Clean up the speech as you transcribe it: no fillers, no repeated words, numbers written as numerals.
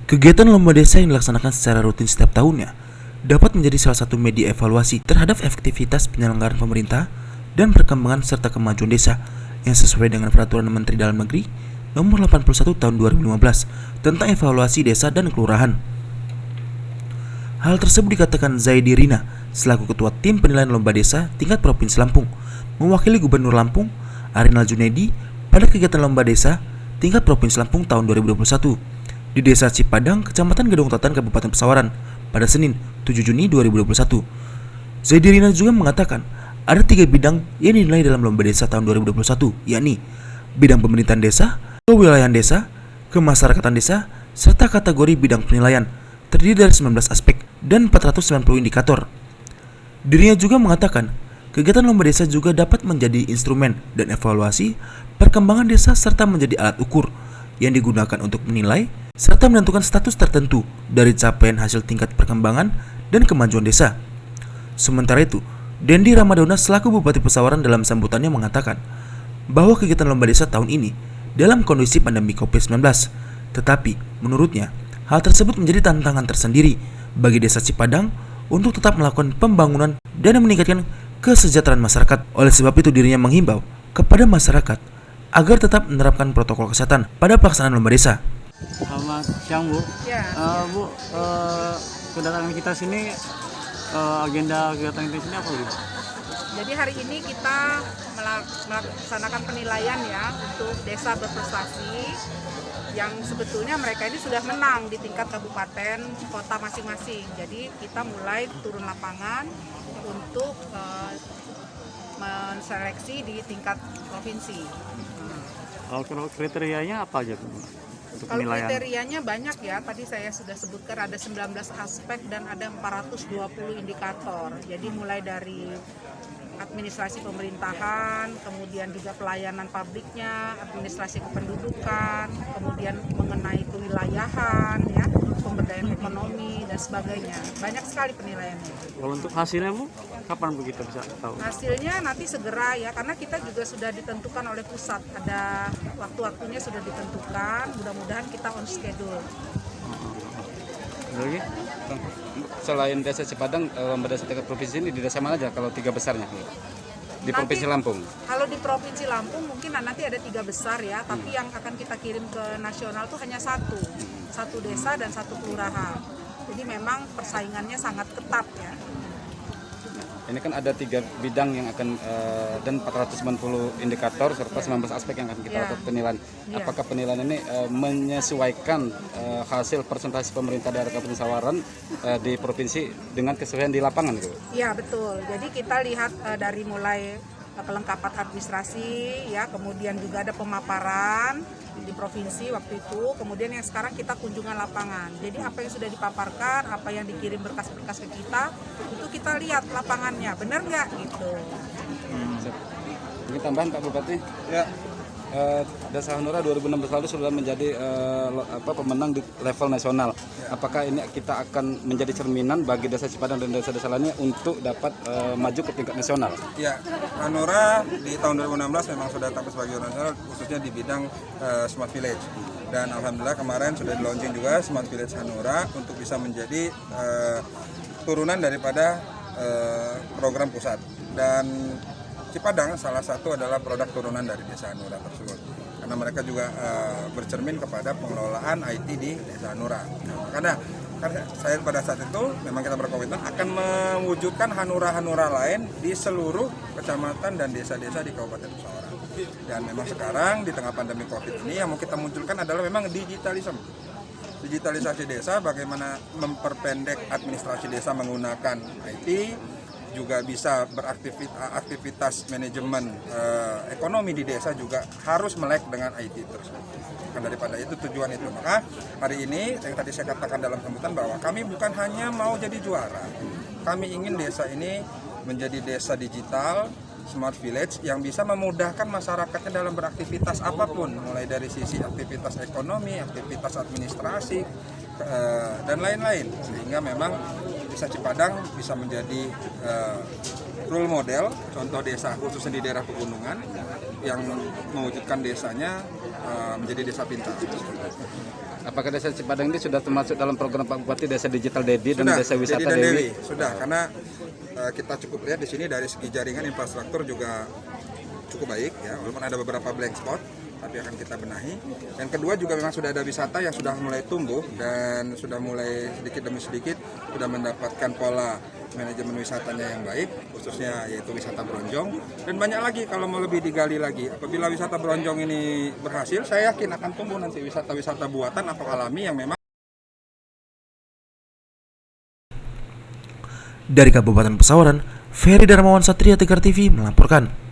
Kegiatan lomba desa yang dilaksanakan secara rutin setiap tahunnya dapat menjadi salah satu media evaluasi terhadap efektivitas penyelenggaraan pemerintah dan perkembangan serta kemajuan desa yang sesuai dengan Peraturan Menteri Dalam Negeri Nomor 81 Tahun 2015 tentang evaluasi desa dan kelurahan. Hal tersebut dikatakan Zaidi Rina selaku Ketua Tim Penilaian Lomba Desa tingkat Provinsi Lampung, mewakili Gubernur Lampung Arinal Junaidi pada kegiatan Lomba Desa tingkat Provinsi Lampung tahun 2021 di Desa Cipadang, Kecamatan Gedong Tatan, Kabupaten Pesawaran pada Senin 7 Juni 2021. Zaidi Rina juga mengatakan ada 3 bidang yang dinilai dalam Lomba Desa tahun 2021, yakni bidang pemerintahan desa, kewilayahan desa, kemasyarakatan desa, serta kategori bidang penilaian terdiri dari 19 aspek dan 490 indikator. Dirinya juga mengatakan kegiatan Lomba Desa juga dapat menjadi instrumen dan evaluasi perkembangan desa serta menjadi alat ukur yang digunakan untuk menilai serta menentukan status tertentu dari capaian hasil tingkat perkembangan dan kemajuan desa. Sementara itu, Dendi Ramadona selaku Bupati Pesawaran dalam sambutannya mengatakan bahwa kegiatan Lomba Desa tahun ini dalam kondisi pandemi COVID-19, tetapi menurutnya hal tersebut menjadi tantangan tersendiri bagi Desa Cipadang untuk tetap melakukan pembangunan dan meningkatkan kesejahteraan masyarakat. Oleh sebab itu dirinya menghimbau kepada masyarakat agar tetap menerapkan protokol kesehatan pada pelaksanaan Lomba Desa. Selamat siang Bu. Ya. Bu, kedatangan kita sini, agenda kegiatan kita sini apa Bu? Jadi hari ini kita melaksanakan penilaian ya untuk desa berprestasi yang sebetulnya mereka ini sudah menang di tingkat kabupaten, kota masing-masing. Jadi kita mulai turun lapangan untuk menseleksi di tingkat provinsi. Kalau kriterianya apa aja Bu? Untuk Kalau penilaian? kriterianya banyak ya, tadi saya sudah sebutkan ada 19 aspek dan ada 420 indikator. Jadi mulai dari administrasi pemerintahan, kemudian juga pelayanan publiknya, administrasi kependudukan, kemudian mengenai kewilayahan, ya, pemberdayaan ekonomi dan sebagainya. Banyak sekali penilaiannya. Kalau untuk hasilnya Bu, kapan Bu kita bisa tahu? Hasilnya nanti segera ya, karena kita juga sudah ditentukan oleh pusat, ada waktu-waktunya sudah ditentukan. Mudah-mudahan kita on schedule. Lagi? Selain Desa Cipadang, Lomba Desa tingkat provinsi ini di desa mana aja kalau 3 besarnya? Di Provinsi Lampung. Kalau di Provinsi Lampung mungkin nanti ada 3 besar ya, tapi yang akan kita kirim ke nasional tuh hanya satu desa dan 1 kelurahan. Jadi memang persaingannya sangat ketat ya. Ini kan ada 3 bidang yang akan dan 490 indikator serta 19 aspek yang akan kita lakukan penilaian. Ya. Apakah penilaian ini menyesuaikan hasil presentasi pemerintah daerah Kabupaten Pesawaran di provinsi dengan kesesuaian di lapangan gitu? Iya betul. Jadi kita lihat dari mulai kelengkapan administrasi ya, kemudian juga ada pemaparan di provinsi waktu itu, kemudian yang sekarang kita kunjungan lapangan. Jadi apa yang sudah dipaparkan, apa yang dikirim berkas-berkas ke kita, itu kita lihat lapangannya, benar nggak gitu. Mungkin tambahan Pak Bupati? Ya. Desa Hanura 2016 lalu sudah menjadi pemenang di level nasional. Apakah ini kita akan menjadi cerminan bagi Desa Cipadang dan desa-desa lainnya untuk dapat maju ke tingkat nasional? Ya, Hanura di tahun 2016 memang sudah tampil sebagai nasional, khususnya di bidang Smart Village. Dan alhamdulillah kemarin sudah di launching juga Smart Village Hanura untuk bisa menjadi turunan daripada program pusat. Dan Cipadang salah satu adalah produk turunan dari Desa Hanura tersebut, karena mereka juga bercermin kepada pengelolaan IT di Desa Hanura. Karena saya pada saat itu memang kita berkomitmen akan mewujudkan Hanura-Hanura lain di seluruh kecamatan dan desa-desa di Kabupaten Pesawaran. Dan memang sekarang di tengah pandemi COVID ini yang mau kita munculkan adalah memang digitalisasi desa, bagaimana memperpendek administrasi desa menggunakan IT, juga bisa beraktivitas manajemen ekonomi di desa juga harus melek dengan IT tersebut. Kan daripada itu tujuan itu. Maka hari ini yang tadi saya katakan dalam sambutan bahwa kami bukan hanya mau jadi juara. Kami ingin desa ini menjadi desa digital, smart village yang bisa memudahkan masyarakatnya dalam beraktivitas apapun, mulai dari sisi aktivitas ekonomi, aktivitas administrasi, dan lain-lain, sehingga memang Desa Cipadang bisa menjadi role model, contoh desa khususnya di daerah pegunungan yang mewujudkan desanya menjadi desa pintar. Apakah desa Cipadang ini sudah termasuk dalam program Pak Bupati Desa Digital Dedi dan Desa Wisata Dedi dan Dewi? Sudah, karena kita cukup lihat di sini dari segi jaringan infrastruktur juga cukup baik ya, walaupun ada beberapa blank spot, tapi akan kita benahi. Yang kedua juga memang sudah ada wisata yang sudah mulai tumbuh dan sudah mulai sedikit demi sedikit sudah mendapatkan pola manajemen wisatanya yang baik, khususnya yaitu wisata Bronjong. Dan banyak lagi kalau mau lebih digali lagi. Apabila wisata Bronjong ini berhasil, saya yakin akan tumbuh nanti wisata-wisata buatan atau alami yang memang. Dari Kabupaten Pesawaran, Ferry Darmawan Satria Tegar TV melaporkan.